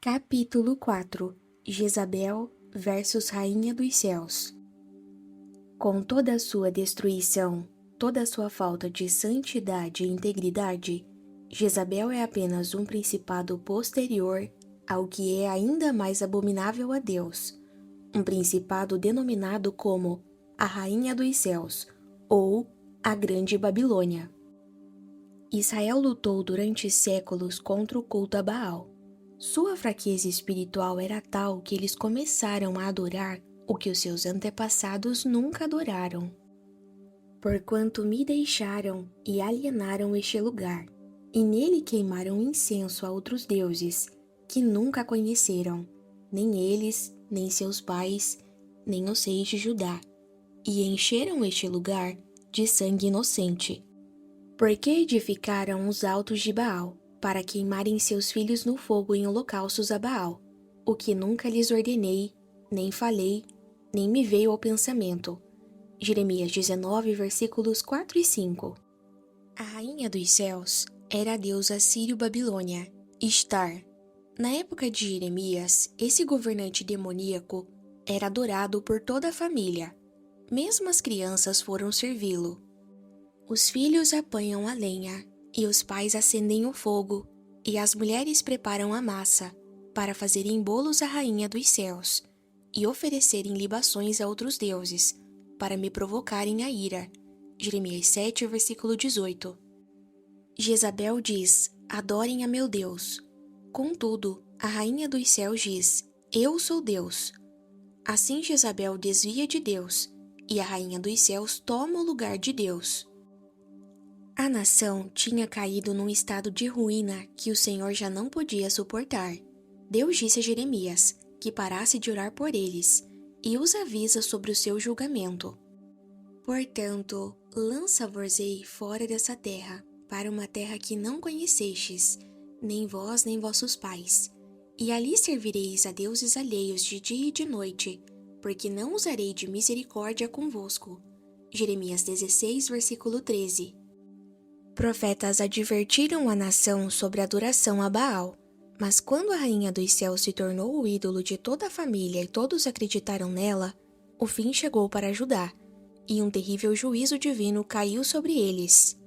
Capítulo 4 Jezabel versus Rainha dos Céus. Com toda a sua destruição, toda a sua falta de santidade e integridade, Jezabel é apenas um principado posterior ao que é ainda mais abominável a Deus, um principado denominado como a Rainha dos Céus ou a Grande Babilônia. Israel lutou durante séculos contra o culto a Baal. Sua fraqueza espiritual era tal que eles começaram a adorar o que os seus antepassados nunca adoraram. Porquanto me deixaram e alienaram este lugar, e nele queimaram incenso a outros deuses, que nunca conheceram, nem eles, nem seus pais, nem os reis de Judá, e encheram este lugar de sangue inocente. Porque edificaram os altos de Baal, para queimarem seus filhos no fogo em holocaustos a Baal, o que nunca lhes ordenei, nem falei, nem me veio ao pensamento. Jeremias 19, versículos 4 e 5. A rainha dos céus era a deusa Sírio-Babilônia, Ishtar. Na época de Jeremias, esse governante demoníaco era adorado por toda a família. Mesmo as crianças foram servi-lo. Os filhos apanham a lenha, e os pais acendem o fogo, e as mulheres preparam a massa, para fazerem bolos à rainha dos céus, e oferecerem libações a outros deuses, para me provocarem a ira. Jeremias 7, versículo 18. Jezabel diz: adorem a meu Deus. Contudo, a rainha dos céus diz: eu sou Deus. Assim Jezabel desvia de Deus, e a rainha dos céus toma o lugar de Deus. A nação tinha caído num estado de ruína que o Senhor já não podia suportar. Deus disse a Jeremias que parasse de orar por eles e os avisa sobre o seu julgamento. Portanto, lança-vos-ei fora dessa terra, para uma terra que não conhecestes, nem vós nem vossos pais, e ali servireis a deuses alheios de dia e de noite, porque não usarei de misericórdia convosco. Jeremias 16, versículo 13. Profetas advertiram a nação sobre a adoração a Baal, mas quando a rainha dos céus se tornou o ídolo de toda a família e todos acreditaram nela, o fim chegou para Judá, e um terrível juízo divino caiu sobre eles.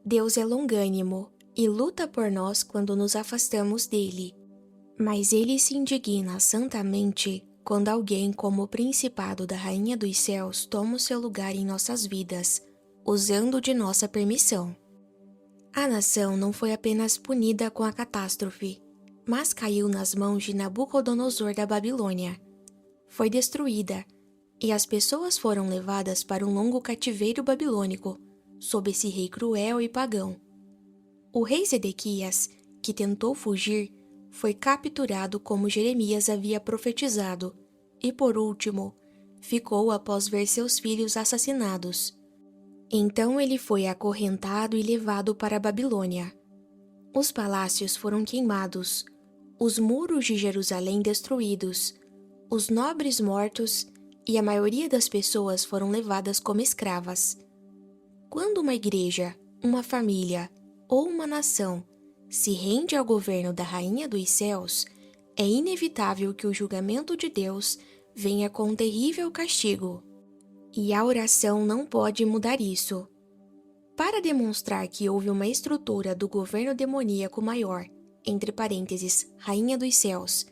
Deus é longânimo e luta por nós quando nos afastamos dele, mas ele se indigna santamente quando alguém como o principado da rainha dos céus toma o seu lugar em nossas vidas, usando de nossa permissão. A nação não foi apenas punida com a catástrofe, mas caiu nas mãos de Nabucodonosor da Babilônia. Foi destruída, e as pessoas foram levadas para um longo cativeiro babilônico, sob esse rei cruel e pagão. O rei Zedequias, que tentou fugir, foi capturado como Jeremias havia profetizado, e por último, ficou após ver seus filhos assassinados. Então ele foi acorrentado e levado para a Babilônia. Os palácios foram queimados, os muros de Jerusalém destruídos, os nobres mortos e a maioria das pessoas foram levadas como escravas. Quando uma igreja, uma família ou uma nação se rende ao governo da Rainha dos Céus, é inevitável que o julgamento de Deus venha com um terrível castigo. E a oração não pode mudar isso. Para demonstrar que houve uma estrutura do governo demoníaco maior, entre parênteses, Rainha dos Céus,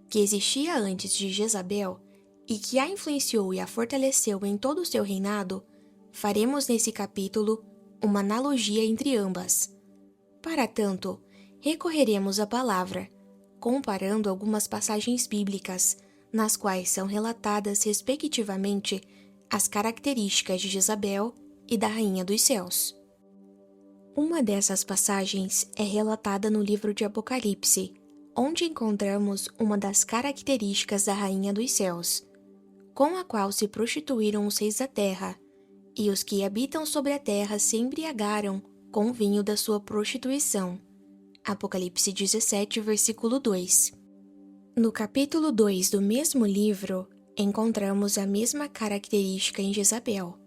que existia antes de Jezabel e que a influenciou e a fortaleceu em todo o seu reinado, faremos nesse capítulo uma analogia entre ambas. Para tanto, recorreremos à palavra, comparando algumas passagens bíblicas, nas quais são relatadas respectivamente as características de Jezabel e da Rainha dos Céus. Uma dessas passagens é relatada no livro de Apocalipse, onde encontramos uma das características da Rainha dos Céus, com a qual se prostituíram os reis da terra, e os que habitam sobre a terra se embriagaram com o vinho da sua prostituição. Apocalipse 17, versículo 2. No capítulo 2 do mesmo livro, encontramos a mesma característica em Jezabel.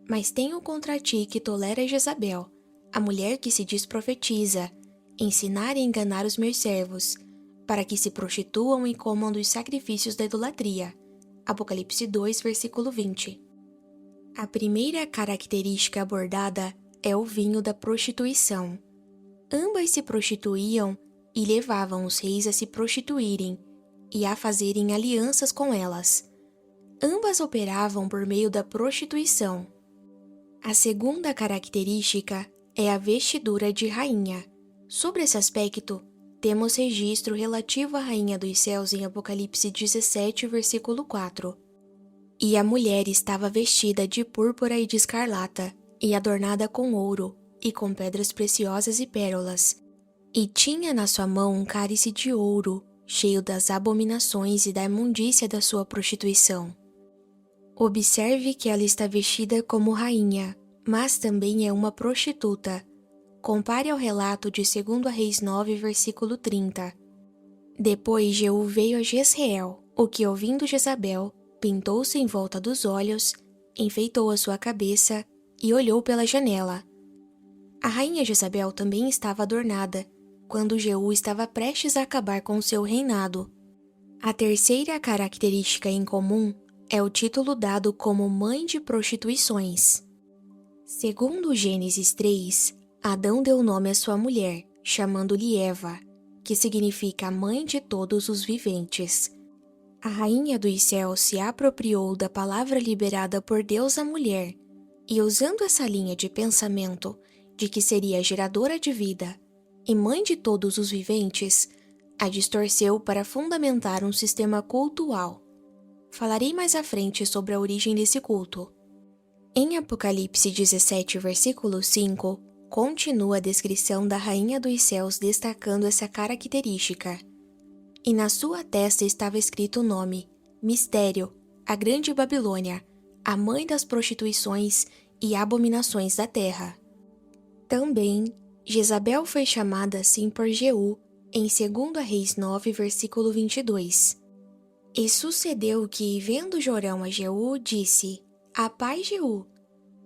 Mas tenho contra ti que tolera Jezabel, a mulher que se diz profetiza, ensinar e enganar os meus servos, para que se prostituam e comam dos sacrifícios da idolatria. Apocalipse 2, versículo 20. A primeira característica abordada é o vinho da prostituição. Ambas se prostituíam e levavam os reis a se prostituírem e a fazerem alianças com elas. Ambas operavam por meio da prostituição. A segunda característica é a vestidura de rainha. Sobre esse aspecto, temos registro relativo à Rainha dos Céus em Apocalipse 17, versículo 4. E a mulher estava vestida de púrpura e de escarlata, e adornada com ouro, e com pedras preciosas e pérolas, e tinha na sua mão um cálice de ouro, cheio das abominações e da imundícia da sua prostituição. Observe que ela está vestida como rainha, mas também é uma prostituta. Compare ao relato de 2 Reis 9, versículo 30. Depois Jeú veio a Jezreel, o que, ouvindo Jezabel, pintou-se em volta dos olhos, enfeitou a sua cabeça e olhou pela janela. A rainha Jezabel também estava adornada, quando Jeú estava prestes a acabar com seu reinado. A terceira característica em comum é o título dado como mãe de prostituições. Segundo Gênesis 3, Adão deu nome à sua mulher, chamando-lhe Eva, que significa mãe de todos os viventes. A rainha dos céus se apropriou da palavra liberada por Deus à mulher, e usando essa linha de pensamento de que seria geradora de vida e mãe de todos os viventes, a distorceu para fundamentar um sistema cultual. Falarei mais à frente sobre a origem desse culto. Em Apocalipse 17, versículo 5, continua a descrição da Rainha dos Céus destacando essa característica. E na sua testa estava escrito o nome, Mistério, a Grande Babilônia, a mãe das prostituições e abominações da terra. Também, Jezabel foi chamada assim por Jeú, em 2 Reis 9, versículo 22. E sucedeu que, vendo Jorão a Jeú, disse, A paz, Jeú.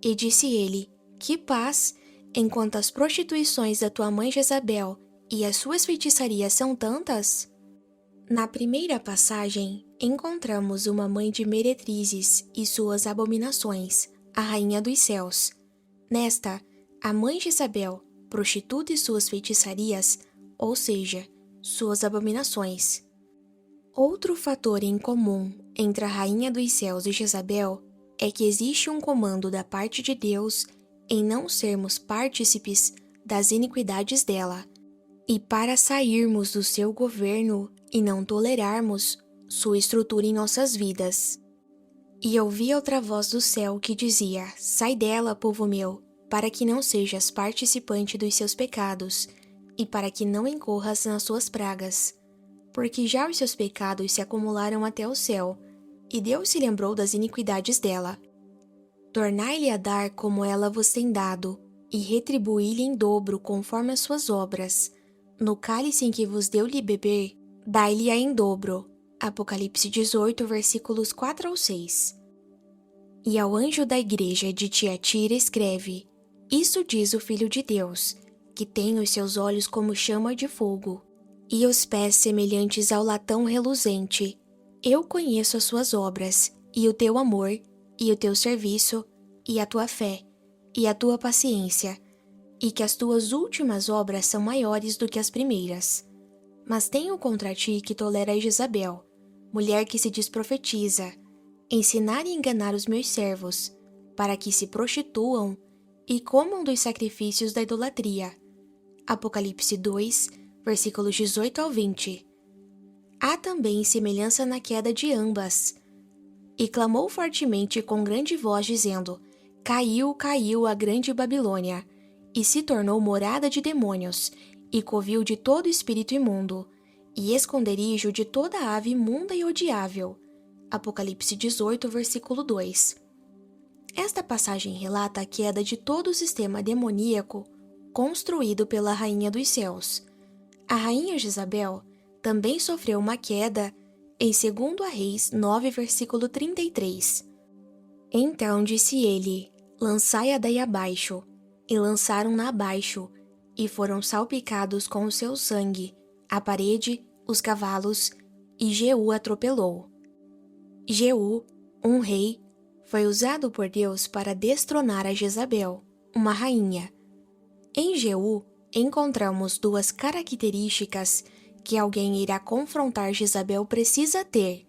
E disse ele, Que paz, enquanto as prostituições da tua mãe Jezabel e as suas feitiçarias são tantas? Na primeira passagem, encontramos uma mãe de meretrizes e suas abominações, a Rainha dos Céus. Nesta, a mãe Jezabel, prostituta e suas feitiçarias, ou seja, suas abominações. Outro fator em comum entre a Rainha dos Céus e Jezabel é que existe um comando da parte de Deus em não sermos partícipes das iniquidades dela, e para sairmos do seu governo e não tolerarmos sua estrutura em nossas vidas. E ouvi outra voz do céu que dizia, Sai dela, povo meu, para que não sejas participante dos seus pecados, e para que não incorras nas suas pragas. Porque já os seus pecados se acumularam até o céu, e Deus se lembrou das iniquidades dela. Tornai-lhe a dar como ela vos tem dado, e retribuí-lhe em dobro conforme as suas obras. No cálice em que vos deu-lhe beber, dai-lhe-a em dobro. Apocalipse 18, versículos 4 ao 6. E ao anjo da igreja de Tiatira escreve, Isso diz o Filho de Deus, que tem os seus olhos como chama de fogo, e os pés semelhantes ao latão reluzente. Eu conheço as suas obras, e o teu amor, e o teu serviço, e a tua fé, e a tua paciência, e que as tuas últimas obras são maiores do que as primeiras. Mas tenho contra ti que toleras Jezabel, mulher que se diz profetiza, ensinar e enganar os meus servos, para que se prostituam e comam dos sacrifícios da idolatria. Apocalipse 2, versículos 18 ao 20. Há também semelhança na queda de ambas. E clamou fortemente com grande voz, dizendo, Caiu, caiu a grande Babilônia, e se tornou morada de demônios, e covil de todo espírito imundo, e esconderijo de toda ave imunda e odiável. Apocalipse 18, versículo 2. Esta passagem relata a queda de todo o sistema demoníaco construído pela Rainha dos Céus. A Rainha Jezabel também sofreu uma queda em 2 Reis 9, versículo 33. Então disse ele, Lançai-a daí abaixo. E lançaram-na abaixo, e foram salpicados com o seu sangue, a parede, os cavalos, e Jeú atropelou. Jeú, um rei, foi usado por Deus para destronar a Jezabel, uma rainha. Em Jeú, encontramos duas características que alguém irá confrontar Jezabel precisa ter.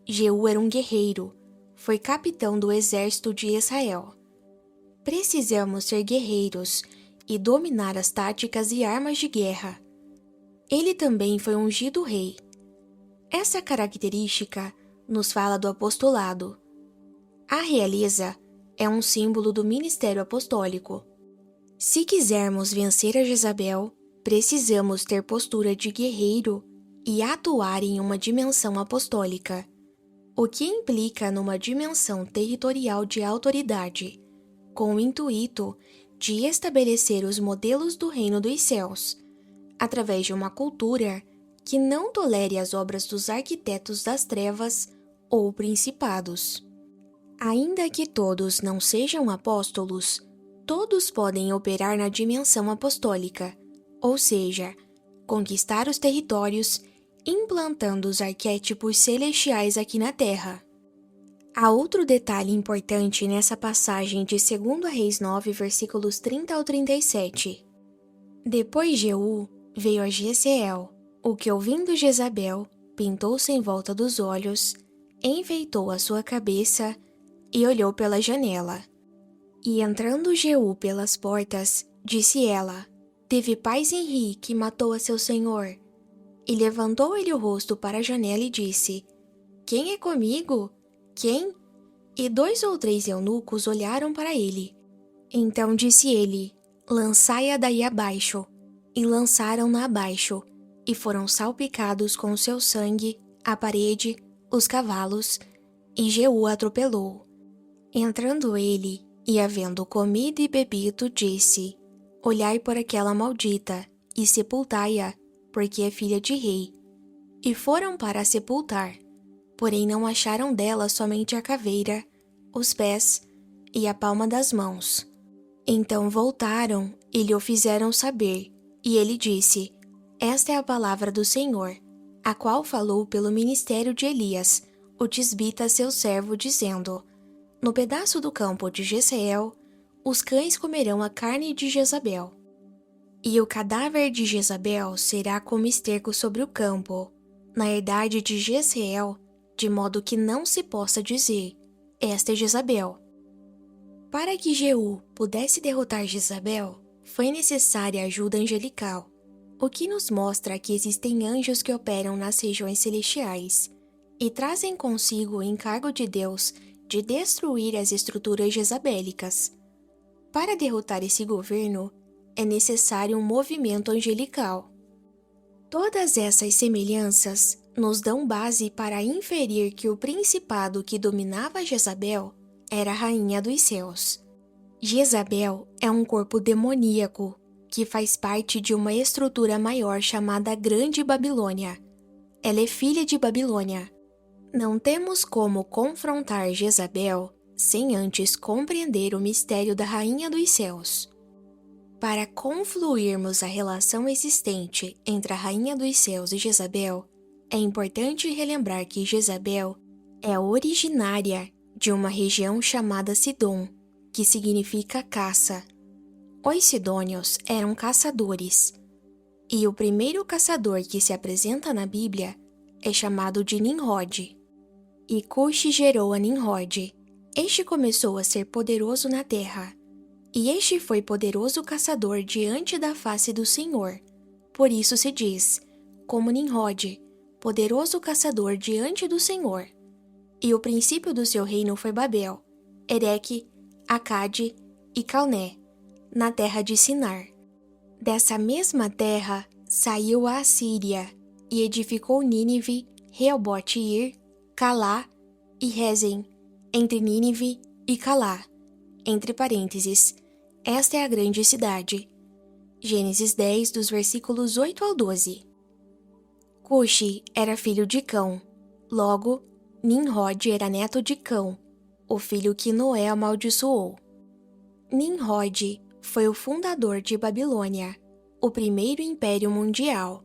Jeú era um guerreiro, foi capitão do exército de Israel. Precisamos ser guerreiros e dominar as táticas e armas de guerra. Ele também foi ungido rei. Essa característica nos fala do apostolado. A realeza é um símbolo do ministério apostólico. Se quisermos vencer a Jezabel, precisamos ter postura de guerreiro e atuar em uma dimensão apostólica, o que implica numa dimensão territorial de autoridade, com o intuito de estabelecer os modelos do reino dos céus, através de uma cultura que não tolere as obras dos arquitetos das trevas ou principados. Ainda que todos não sejam apóstolos, todos podem operar na dimensão apostólica, ou seja, conquistar os territórios, implantando os arquétipos celestiais aqui na Terra. Há outro detalhe importante nessa passagem de 2 Reis 9, versículos 30 ao 37. Depois Jeú veio a Jezreel, o que ouvindo Jezabel, pintou-se em volta dos olhos, enfeitou a sua cabeça e olhou pela janela. E entrando Jeú pelas portas, disse ela: Teve paz em Ri, que matou a seu senhor. E levantou ele o rosto para a janela e disse: Quem é comigo? Quem? E 2 ou 3 eunucos olharam para ele. Então disse ele: Lançai-a daí abaixo. E lançaram-na abaixo, e foram salpicados com seu sangue a parede, os cavalos, e Jeú atropelou. Entrando ele, e havendo comido e bebido, disse: Olhai por aquela maldita, e sepultai-a, porque é filha de rei. E foram para a sepultar, porém não acharam dela somente a caveira, os pés e a palma das mãos. Então voltaram e lhe o fizeram saber, e ele disse: Esta é a palavra do Senhor, a qual falou pelo ministério de Elias, o tisbita seu servo, dizendo: No pedaço do campo de Jezreel, os cães comerão a carne de Jezabel. E o cadáver de Jezabel será como esterco sobre o campo, na herdade de Jezreel, de modo que não se possa dizer: Esta é Jezabel. Para que Jeú pudesse derrotar Jezabel, foi necessária ajuda angelical, o que nos mostra que existem anjos que operam nas regiões celestiais e trazem consigo o encargo de Deus de destruir as estruturas jezabélicas. Para derrotar esse governo, é necessário um movimento angelical. Todas essas semelhanças nos dão base para inferir que o principado que dominava Jezabel era a rainha dos céus. Jezabel é um corpo demoníaco que faz parte de uma estrutura maior chamada Grande Babilônia. Ela é filha de Babilônia. Não temos como confrontar Jezabel sem antes compreender o mistério da Rainha dos Céus. Para confluirmos a relação existente entre a Rainha dos Céus e Jezabel, é importante relembrar que Jezabel é originária de uma região chamada Sidom, que significa caça. Os sidônios eram caçadores, e o primeiro caçador que se apresenta na Bíblia é chamado de Nimrod. E Cuxi gerou a Nimrod. Este começou a ser poderoso na terra, e este foi poderoso caçador diante da face do Senhor. Por isso se diz, como Nimrod, poderoso caçador diante do Senhor. E o princípio do seu reino foi Babel, Ereque, Acade e Calné, na terra de Sinar. Dessa mesma terra saiu a Assíria, e edificou Nínive, Reobote-ir, Calá e Rezem, entre Nínive e Calá, entre parênteses, esta é a grande cidade. Gênesis 10, dos versículos 8 ao 12. Cuxi era filho de Cão, logo, Nimrod era neto de Cão, o filho que Noé amaldiçoou. Nimrod foi o fundador de Babilônia, o primeiro império mundial.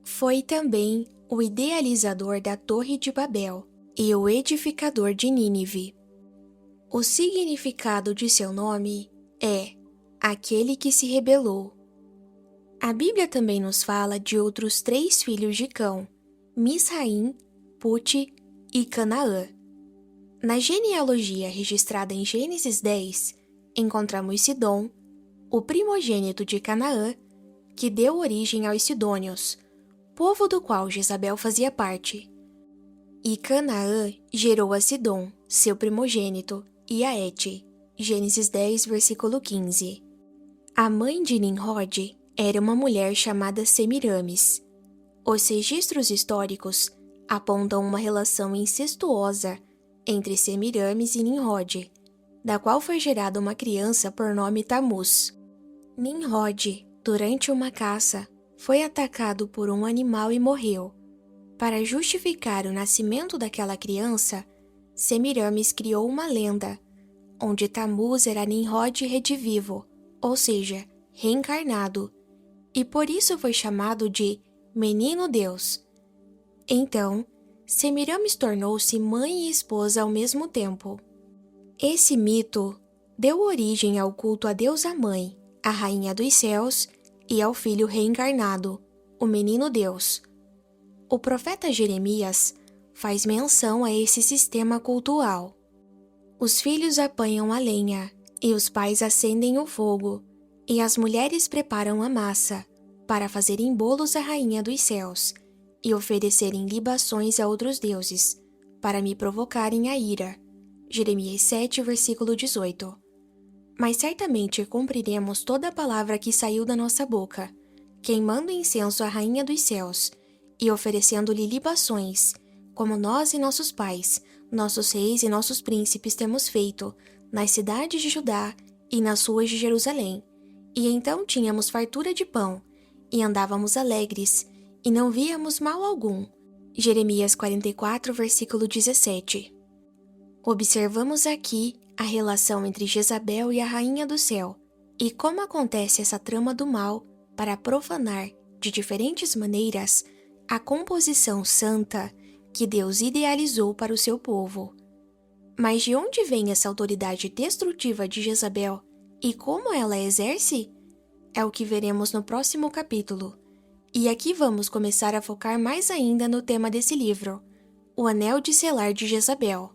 Foi também o idealizador da Torre de Babel e o edificador de Nínive. O significado de seu nome é aquele que se rebelou. A Bíblia também nos fala de outros 3 filhos de Cão, Misraim, Pute e Canaã. Na genealogia registrada em Gênesis 10, encontramos Sidom, o primogênito de Canaã, que deu origem aos Sidônios, povo do qual Jezabel fazia parte. E Canaã gerou a Sidom, seu primogênito, e a Et. Gênesis 10, versículo 15. A mãe de Nimrod era uma mulher chamada Semiramis. Os registros históricos apontam uma relação incestuosa entre Semiramis e Nimrod, da qual foi gerada uma criança por nome Tamuz. Nimrod, durante uma caça, foi atacado por um animal e morreu. Para justificar o nascimento daquela criança, Semiramis criou uma lenda, onde Tamuz era Nimrod redivivo, ou seja, reencarnado, e por isso foi chamado de Menino Deus. Então, Semiramis tornou-se mãe e esposa ao mesmo tempo. Esse mito deu origem ao culto à deusa mãe, a rainha dos céus, e ao filho reencarnado, o menino Deus. O profeta Jeremias faz menção a esse sistema cultual. Os filhos apanham a lenha, e os pais acendem o fogo, e as mulheres preparam a massa, para fazerem bolos à rainha dos céus, e oferecerem libações a outros deuses, para me provocarem a ira. Jeremias 7, versículo 18. Mas certamente cumpriremos toda a palavra que saiu da nossa boca, queimando incenso à rainha dos céus, e oferecendo-lhe libações, como nós e nossos pais, nossos reis e nossos príncipes temos feito, nas cidades de Judá e nas ruas de Jerusalém. E então tínhamos fartura de pão, e andávamos alegres, e não víamos mal algum. Jeremias 44, versículo 17. Observamos aqui a relação entre Jezabel e a rainha do céu, e como acontece essa trama do mal para profanar, de diferentes maneiras, a composição santa que Deus idealizou para o seu povo. Mas de onde vem essa autoridade destrutiva de Jezabel e como ela a exerce? É o que veremos no próximo capítulo. E aqui vamos começar a focar mais ainda no tema desse livro, o Anel de Selar de Jezabel.